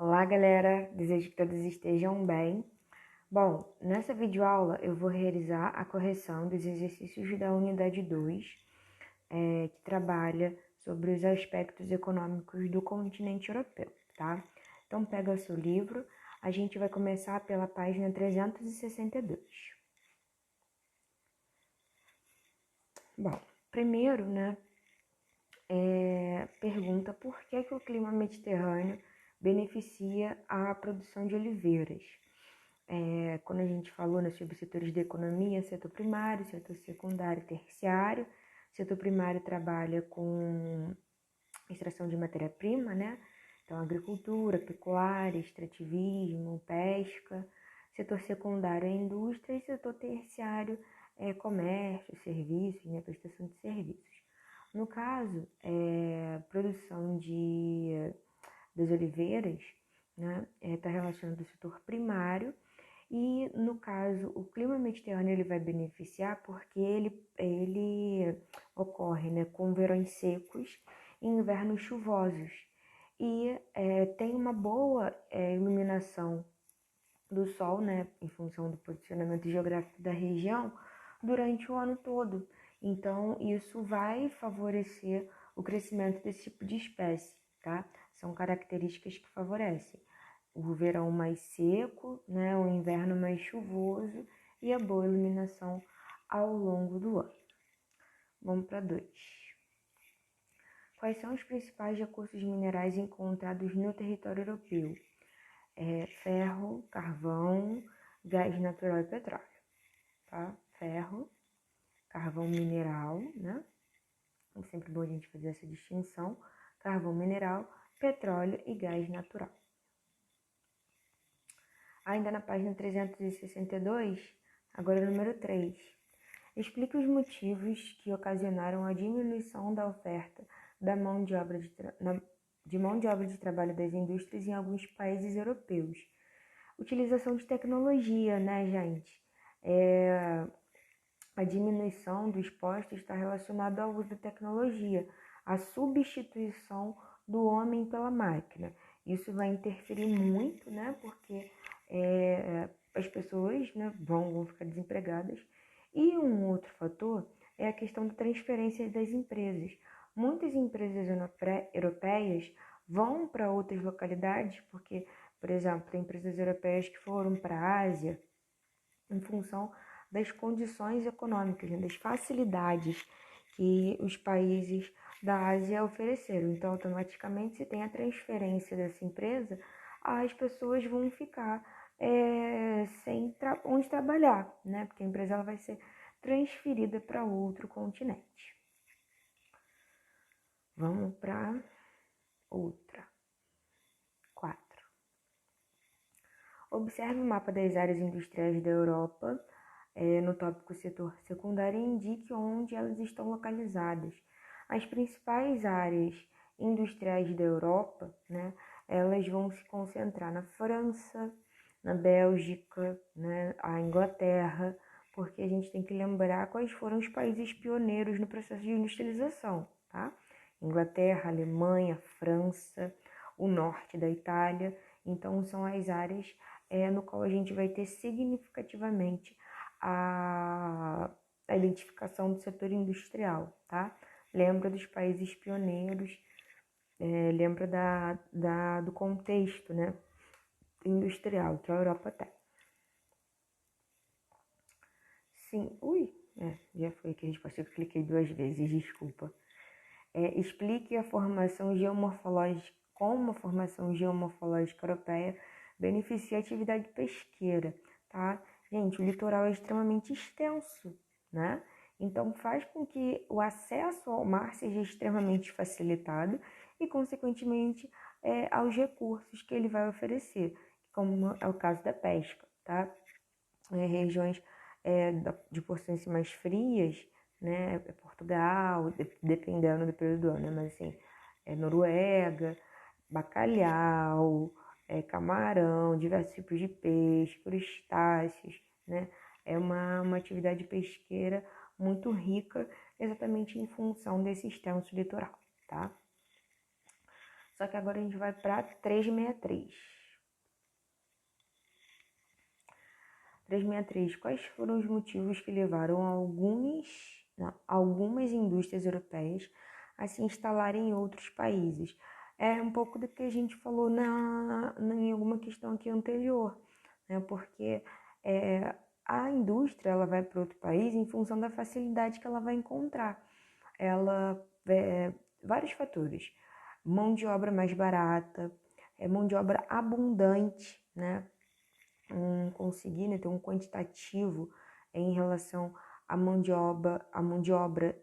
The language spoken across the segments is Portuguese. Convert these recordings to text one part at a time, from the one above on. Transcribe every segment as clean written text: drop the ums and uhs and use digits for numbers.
Olá, galera! Desejo que todos estejam bem. Bom, nessa videoaula eu vou realizar a correção dos exercícios da unidade 2, que trabalha sobre os aspectos econômicos do continente europeu, tá? Então, pega o seu livro, a gente vai começar pela página 362. Bom, primeiro, pergunta por que o clima mediterrâneo beneficia a produção de oliveiras. Quando a gente falou nos subsetores da economia, setor primário, setor secundário e terciário. Setor primário trabalha com extração de matéria-prima, né? Então, agricultura, pecuária, extrativismo, pesca. Setor secundário é indústria e setor terciário é comércio, serviços, né? Prestação de serviços. No caso, produção das oliveiras, né? Está relacionado ao setor primário. E, no caso, o clima mediterrâneo ele vai beneficiar porque ele ocorre, né, com verões secos e invernos chuvosos. E tem uma boa iluminação do sol, né, em função do posicionamento geográfico da região, durante o ano todo. Então, isso vai favorecer o crescimento desse tipo de espécie, tá? São características que favorecem o verão mais seco, né, o inverno mais chuvoso e a boa iluminação ao longo do ano. Vamos para 2. Quais são os principais recursos minerais encontrados no território europeu? Ferro, carvão, gás natural e petróleo. Tá? Ferro, carvão mineral, né? É sempre bom a gente fazer essa distinção. Carvão mineral, petróleo e gás natural. Ainda na página 362, agora número 3. Explique os motivos que ocasionaram a diminuição da oferta da mão de obra de trabalho das indústrias em alguns países europeus. Utilização de tecnologia, né, gente? A diminuição dos postos está relacionada ao uso da tecnologia, a substituição do homem pela máquina. Isso vai interferir muito, né, porque as pessoas, né, vão ficar desempregadas. E um outro fator é a questão da transferência das empresas. Muitas empresas europeias vão para outras localidades, porque, por exemplo, tem empresas europeias que foram para a Ásia em função das condições econômicas, né, das facilidades que os países da Ásia ofereceram. Então, automaticamente, se tem a transferência dessa empresa, as pessoas vão ficar sem onde trabalhar, né? Porque a empresa ela vai ser transferida para outro continente. Vamos para outra. 4. Observe o mapa das áreas industriais da Europa, no tópico setor secundário, e indique onde elas estão localizadas. As principais áreas industriais da Europa, né, elas vão se concentrar na França, na Bélgica, né, a Inglaterra, porque a gente tem que lembrar quais foram os países pioneiros no processo de industrialização, tá? Inglaterra, Alemanha, França, o norte da Itália. Então, são as áreas no qual a gente vai ter significativamente a identificação do setor industrial, tá? Lembra dos países pioneiros, lembra do contexto, né, industrial que a Europa tem. Sim, já foi aqui a resposta, eu cliquei 2 vezes, desculpa. Explique a formação geomorfológica, como a formação geomorfológica europeia beneficia a atividade pesqueira, tá? Gente, o litoral é extremamente extenso, né? Então, faz com que o acesso ao mar seja extremamente facilitado e, consequentemente, aos recursos que ele vai oferecer, como é o caso da pesca, tá? Regiões de porções mais frias, né? Portugal, dependendo do período do ano, né? Mas assim, Noruega, bacalhau, camarão, diversos tipos de peixe, crustáceos, né? É uma atividade pesqueira muito rica, exatamente em função desse extenso litoral, tá? Só que agora a gente vai para 363. 363. Quais foram os motivos que levaram algumas indústrias europeias a se instalarem em outros países? É um pouco do que a gente falou em alguma questão aqui anterior, né? Porque a indústria ela vai para outro país em função da facilidade que ela vai encontrar. Vários fatores. Mão de obra mais barata, mão de obra abundante, né? Conseguir, né, ter um quantitativo em relação à mão de obra,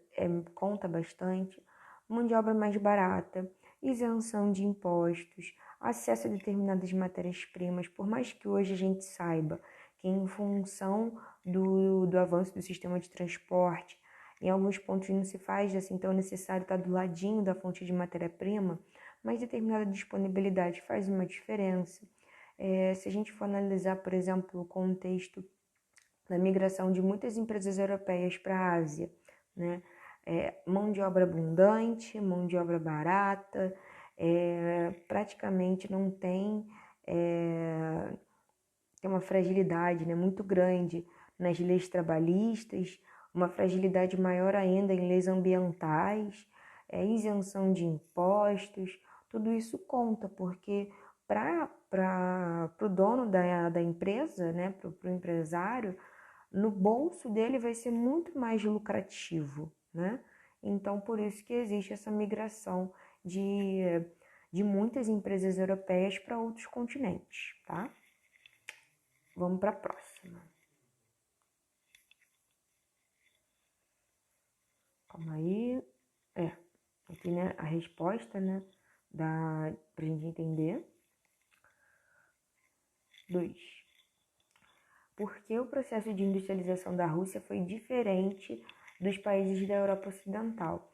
conta bastante, mão de obra mais barata, isenção de impostos, acesso a determinadas matérias-primas, por mais que hoje a gente saiba que em função do avanço do sistema de transporte, em alguns pontos não se faz assim tão necessário estar do ladinho da fonte de matéria-prima, mas determinada disponibilidade faz uma diferença. Se a gente for analisar, por exemplo, o contexto da migração de muitas empresas europeias para a Ásia, né? Mão de obra abundante, mão de obra barata, praticamente não tem uma fragilidade, né, muito grande nas leis trabalhistas, uma fragilidade maior ainda em leis ambientais, isenção de impostos, tudo isso conta, porque para o dono da empresa, né, para o empresário, no bolso dele vai ser muito mais lucrativo, né? Então, por isso que existe essa migração de muitas empresas europeias para outros continentes, tá? Vamos para a próxima. Calma aí. Aqui, né, a resposta, né, pra gente entender. 2. Por que o processo de industrialização da Rússia foi diferente dos países da Europa Ocidental?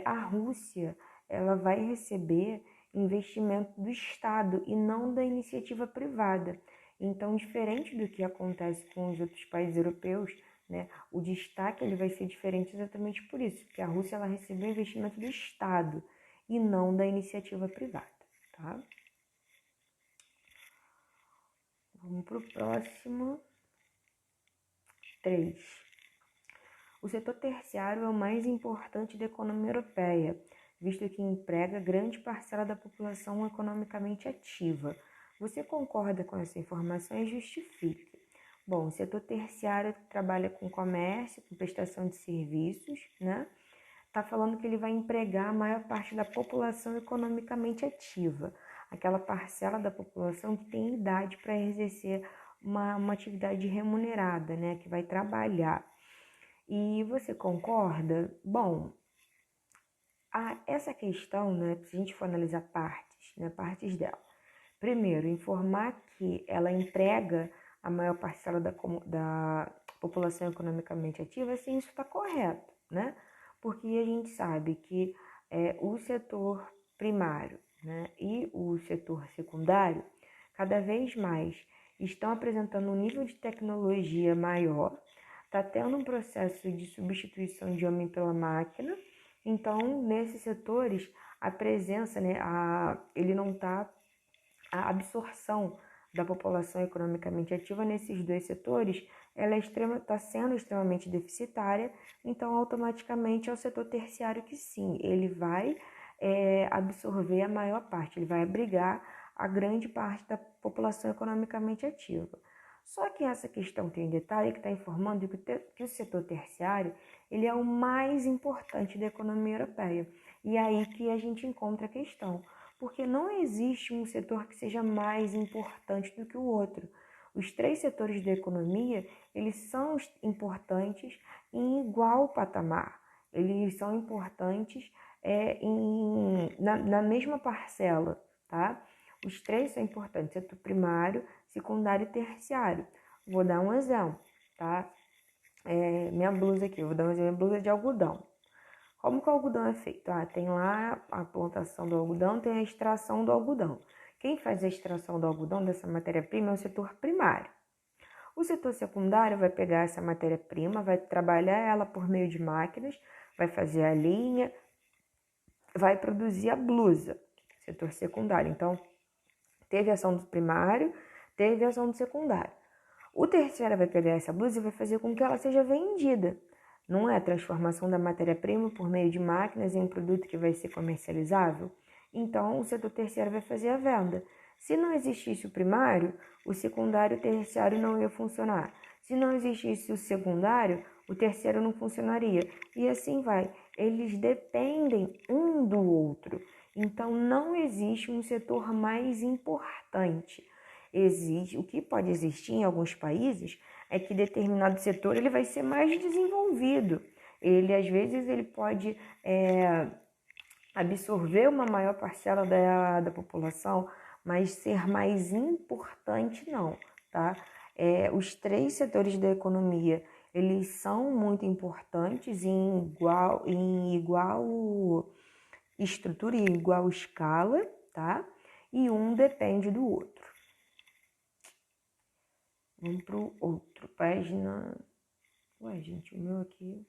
A Rússia, ela vai receber investimento do Estado e não da iniciativa privada. Então, diferente do que acontece com os outros países europeus, né, o destaque ele vai ser diferente exatamente por isso, porque a Rússia ela recebeu investimento do Estado e não da iniciativa privada, tá? Vamos para o próximo. 3. O setor terciário é o mais importante da economia europeia, visto que emprega grande parcela da população economicamente ativa. Você concorda com essa informação e justifique. Bom, o setor terciário trabalha com comércio, com prestação de serviços, né? Está falando que ele vai empregar a maior parte da população economicamente ativa, aquela parcela da população que tem idade para exercer uma atividade remunerada, né? Que vai trabalhar. E você concorda? Bom, essa questão, né? Se a gente for analisar partes dela. Primeiro, informar que ela emprega a maior parcela da população economicamente ativa, sim, isso está correto, né? Porque a gente sabe que o setor primário, né, e o setor secundário, cada vez mais estão apresentando um nível de tecnologia maior, está tendo um processo de substituição de homem pela máquina, então, nesses setores, a presença, né, ele não está a absorção da população economicamente ativa nesses dois setores, ela está sendo extremamente deficitária, então automaticamente é o setor terciário que sim, ele vai absorver a maior parte, ele vai abrigar a grande parte da população economicamente ativa. Só que essa questão tem um detalhe que está informando que o setor terciário ele é o mais importante da economia europeia. E é aí que a gente encontra a questão. Porque não existe um setor que seja mais importante do que o outro. Os 3 setores da economia, eles são importantes em igual patamar. Eles são importantes na mesma parcela, tá? Os 3 são importantes, setor primário, secundário e terciário. Vou dar um exemplo, tá? Minha blusa aqui, eu vou dar um exemplo, blusa de algodão. Como que o algodão é feito? Tem lá a plantação do algodão, tem a extração do algodão. Quem faz a extração do algodão, dessa matéria-prima, é o setor primário. O setor secundário vai pegar essa matéria-prima, vai trabalhar ela por meio de máquinas, vai fazer a linha, vai produzir a blusa. setor secundário. Então, teve ação do primário, teve ação do secundário. O terciário vai pegar essa blusa e vai fazer com que ela seja vendida. Não é a transformação da matéria-prima por meio de máquinas em um produto que vai ser comercializável? Então, o setor terciário vai fazer a venda. Se não existisse o primário, o secundário e o terciário não ia funcionar. Se não existisse o secundário, o terciário não funcionaria. E assim vai. Eles dependem um do outro. Então, não existe um setor mais importante. O que pode existir em alguns países é que determinado setor ele vai ser mais desenvolvido. Às vezes, ele pode absorver uma maior parcela da população, mas ser mais importante não, tá? Os três setores da economia, eles são muito importantes em igual estrutura e igual escala, tá? E um depende do outro. Vamos para o outro, página... Ué, gente, o meu aqui...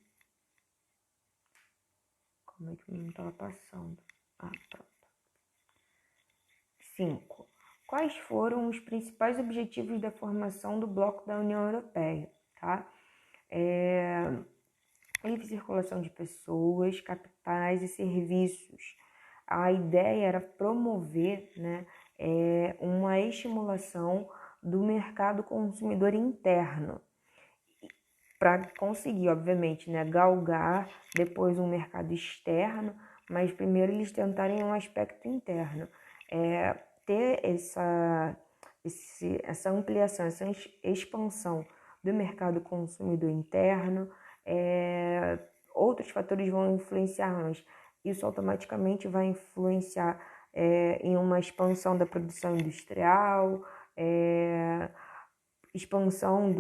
Como é que o meu não estava passando? Ah, pronto. 5. Quais foram os principais objetivos da formação do Bloco da União Europeia? Tá? Livre circulação de pessoas, capitais e serviços. A ideia era promover, né, uma estimulação do mercado consumidor interno, para conseguir, obviamente, né, galgar depois um mercado externo, mas primeiro eles tentarem um aspecto interno. Ter essa ampliação, essa expansão do mercado consumidor interno, outros fatores vão influenciar, mas isso automaticamente vai influenciar em uma expansão da produção industrial, expansão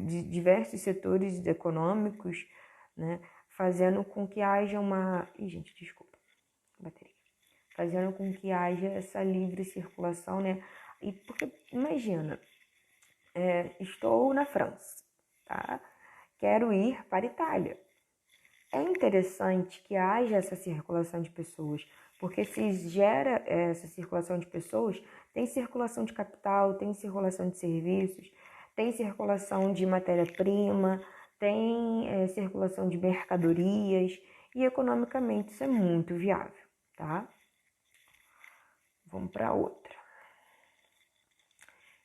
de diversos setores econômicos, né, fazendo com que haja uma... bateria. Fazendo com que haja essa livre circulação, né? E porque, imagina, estou na França, tá? Quero ir para a Itália. É interessante que haja essa circulação de pessoas, porque se gera essa circulação de pessoas, tem circulação de capital, tem circulação de serviços, tem circulação de matéria-prima, tem circulação de mercadorias, e economicamente isso é muito viável, tá? Vamos para outra.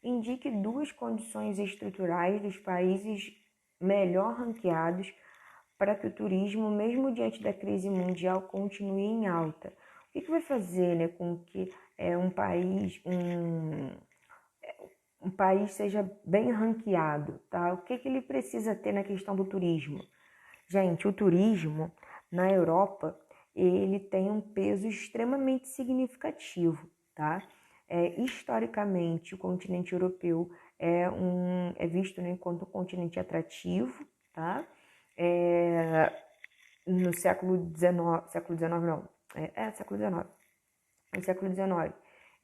Indique duas condições estruturais dos países melhor ranqueados para que o turismo, mesmo diante da crise mundial, continue em alta. O que vai fazer, né, com que um país seja bem ranqueado, tá? O que ele precisa ter na questão do turismo? Gente, o turismo na Europa, ele tem um peso extremamente significativo, tá? Historicamente, o continente europeu é visto, né, enquanto um continente atrativo, tá? No século XIX, no século XIX,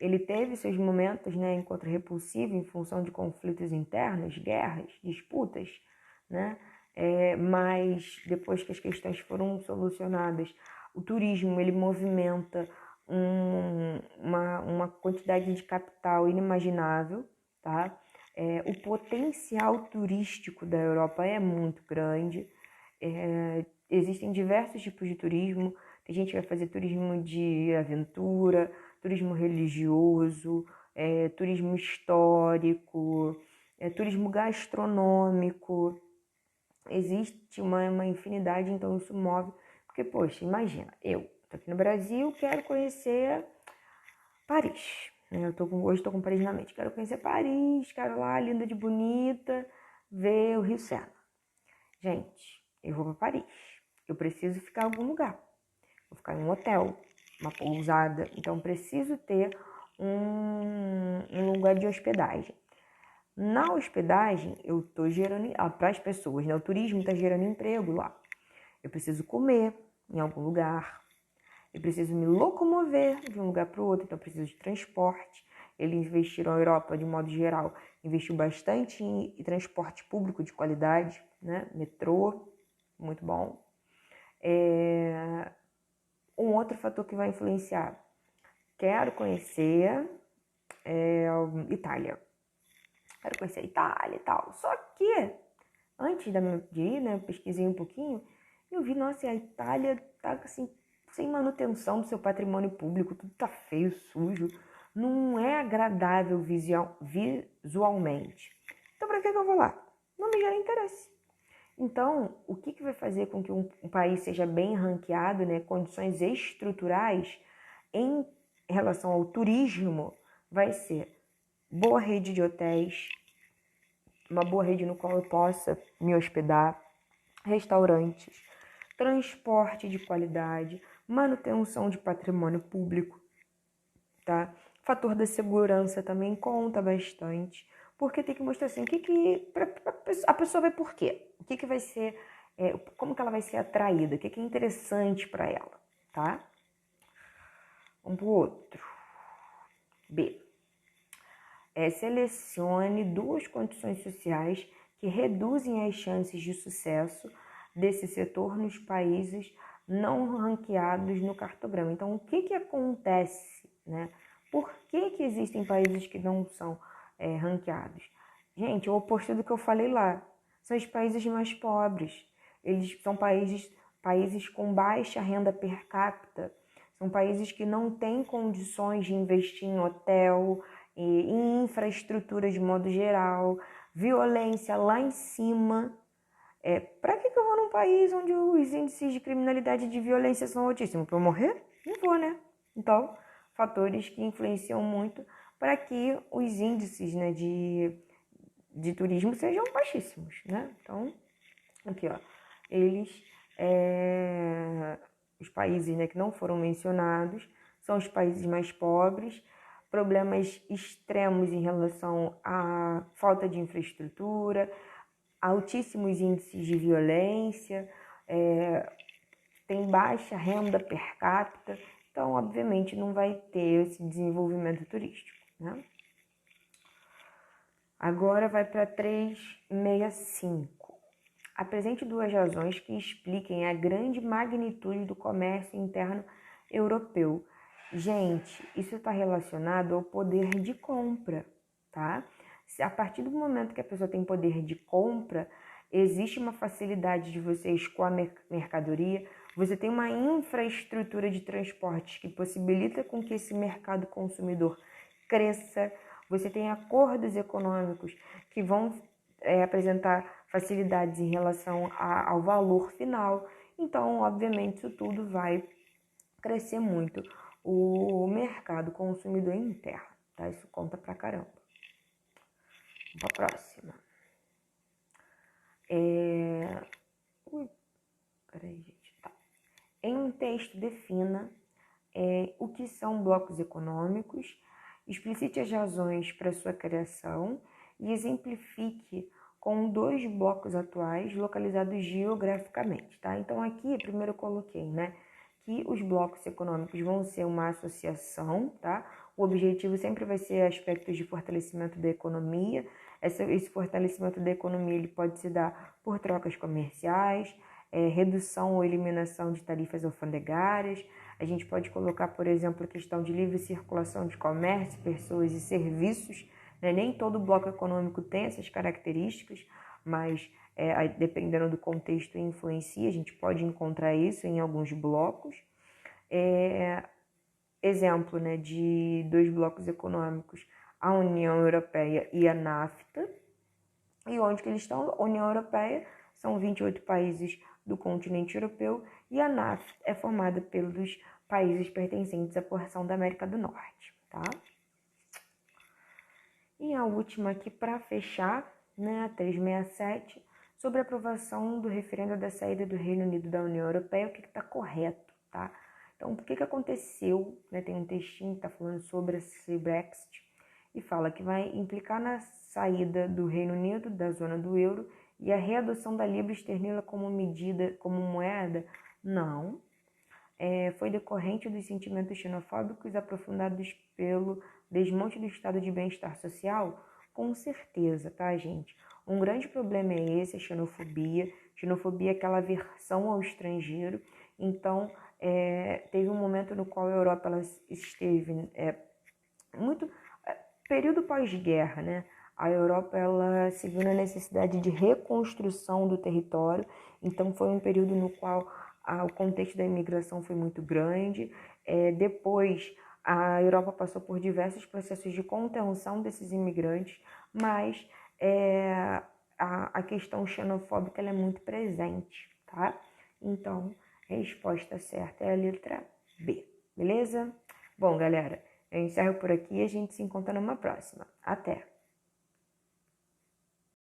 ele teve seus momentos, né, enquanto repulsivo em função de conflitos internos, guerras, disputas, né? Mas depois que as questões foram solucionadas, o turismo ele movimenta uma quantidade de capital inimaginável, tá? O potencial turístico da Europa é muito grande. Existem diversos tipos de turismo. Tem gente que vai fazer turismo de aventura, turismo religioso, turismo histórico, turismo gastronômico. Existe uma infinidade, então isso move. Porque, poxa, imagina, eu tô aqui no Brasil, quero conhecer Paris. Hoje estou com Paris na mente. Quero conhecer Paris, quero lá, linda de bonita, ver o Rio Sena. Gente, eu vou para Paris. Eu preciso ficar em algum lugar. Vou ficar em um hotel, uma pousada. Então, preciso ter um lugar de hospedagem. Na hospedagem, eu estou gerando... para as pessoas, né? O turismo está gerando emprego lá. Eu preciso comer em algum lugar. Eu preciso me locomover de um lugar para o outro. Então, eu preciso de transporte. Eles investiram, a Europa, de modo geral, investiu bastante em transporte público de qualidade, né? Metrô, muito bom. Um outro fator que vai influenciar, quero conhecer Itália. Quero conhecer a Itália e tal. Só que, antes de ir, né, eu pesquisei um pouquinho, eu vi, nossa, a Itália tá assim, sem manutenção do seu patrimônio público, tudo tá feio, sujo, não é agradável visualmente. Então, para que eu vou lá? Não me gera interesse. Então, o que vai fazer com que um país seja bem ranqueado, né, condições estruturais em relação ao turismo, vai ser boa rede de hotéis, uma boa rede no qual eu possa me hospedar, restaurantes, transporte de qualidade, manutenção de patrimônio público, tá? O fator da segurança também conta bastante, porque tem que mostrar assim, a pessoa vai por quê? O que vai ser, como que ela vai ser atraída, o que é interessante para ela, tá? Vamos pro outro. B. Selecione duas condições sociais que reduzem as chances de sucesso desse setor nos países não ranqueados no cartograma. Então, o que acontece, né? Por que existem países que não são ranqueados? Gente, o oposto do que eu falei lá. São os países mais pobres. Eles são países com baixa renda per capita. São países que não têm condições de investir em hotel, em infraestrutura de modo geral, violência lá em cima. Para que eu vou num país onde os índices de criminalidade e de violência são altíssimos? Para eu morrer? Não vou, né? Então, fatores que influenciam muito para que os índices, né, de turismo sejam baixíssimos, né? Então, aqui, ó, os países, né, que não foram mencionados são os países mais pobres, problemas extremos em relação à falta de infraestrutura, altíssimos índices de violência, tem baixa renda per capita, então, obviamente, não vai ter esse desenvolvimento turístico, né? Agora vai para 365. Apresente duas razões que expliquem a grande magnitude do comércio interno europeu. Gente, isso está relacionado ao poder de compra, tá? A partir do momento que a pessoa tem poder de compra, existe uma facilidade de você escoar mercadoria, você tem uma infraestrutura de transportes que possibilita com que esse mercado consumidor cresça, você tem acordos econômicos que vão apresentar facilidades em relação ao valor final. Então, obviamente, isso tudo vai crescer muito o mercado consumidor interno, tá? Isso conta pra caramba. Vamos pra próxima. Peraí, gente. Tá. Em um texto, defina o que são blocos econômicos, explicite as razões para sua criação e exemplifique com dois blocos atuais localizados geograficamente, tá? Então, aqui, primeiro eu coloquei, né, que os blocos econômicos vão ser uma associação, tá? O objetivo sempre vai ser aspectos de fortalecimento da economia. Esse fortalecimento da economia ele pode se dar por trocas comerciais, redução ou eliminação de tarifas alfandegárias. A gente pode colocar, por exemplo, a questão de livre circulação de comércio, pessoas e serviços. Né? Nem todo bloco econômico tem essas características, mas dependendo do contexto influencia, a gente pode encontrar isso em alguns blocos. Exemplo, né, de dois blocos econômicos, a União Europeia e a NAFTA. E onde que eles estão? A União Europeia são 28 países do continente europeu e a NAFTA é formada pelos países pertencentes à porção da América do Norte, tá? E a última aqui para fechar, né, a 367, sobre a aprovação do referendo da saída do Reino Unido da União Europeia, o que está correto, tá? Então, o que aconteceu, né, tem um textinho que está falando sobre esse Brexit e fala que vai implicar na saída do Reino Unido da zona do euro e a readoção da libra esterlina como moeda. Não. Foi decorrente dos sentimentos xenofóbicos aprofundados pelo desmonte do estado de bem-estar social? Com certeza, tá, gente? Um grande problema é esse, a xenofobia. Xenofobia é aquela aversão ao estrangeiro. Então, teve um momento no qual a Europa ela esteve muito período pós-guerra, né? A Europa ela se viu na necessidade de reconstrução do território, então foi um período no qual o contexto da imigração foi muito grande. Depois, a Europa passou por diversos processos de contenção desses imigrantes, mas a questão xenofóbica ela é muito presente, tá? Então, a resposta certa é a letra B, beleza? Bom, galera, eu encerro por aqui e a gente se encontra numa próxima. Até!